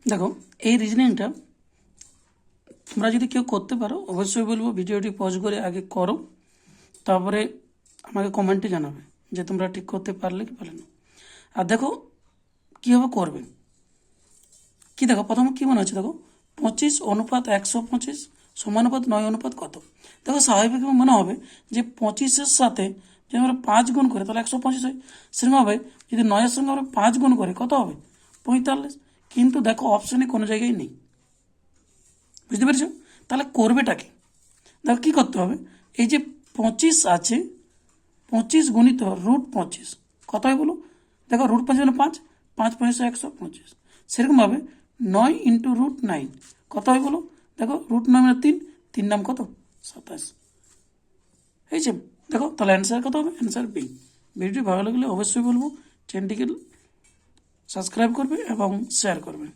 দেখো এই রিজনিংটা তোমরা যদি কেউ করতে পারো অবশ্যই বলবো ভিডিওটি পজ করে আগে করো, তারপরে আমাকে কমেন্টে জানাবে যে তোমরা ঠিক করতে পারলে কি পারলে না। আর দেখো কীভাবে করবে কি, দেখো প্রথমে কী মনে হচ্ছে, দেখো 25:125 সমানুপাত 9 কত। দেখো স্বাভাবিক মনে হবে যে 25-এর সাথে যদি আমরা 5 গুণ করে তাহলে 125 হয়, সেরকমভাবে যদি 9-এর সঙ্গে আমরা 5 গুণ করে কত হবে 45। কিন্তু দেখো অপশানে কোনো জায়গায় নেই, বুঝতে পেরেছো? তাহলে করবেটা কি, দেখো কী করতে হবে, এই যে 25 আছে, 25 গুণিত √25 কত হয় বলো। দেখো √25 মানে 5, 5 5 125। সেরকমভাবে 9 ইন্টু √9 কত হয় বলো। দেখো √9 মানে 3, 3 নাম কত 27 হয়েছে। দেখো তাহলে অ্যান্সার কত হবে, অ্যান্সার বি। ভিডিওটি ভালো লাগলে অবশ্যই বলবো চ্যানেলটিকে সাবস্ক্রাইব করবে এবং শেয়ার করবে।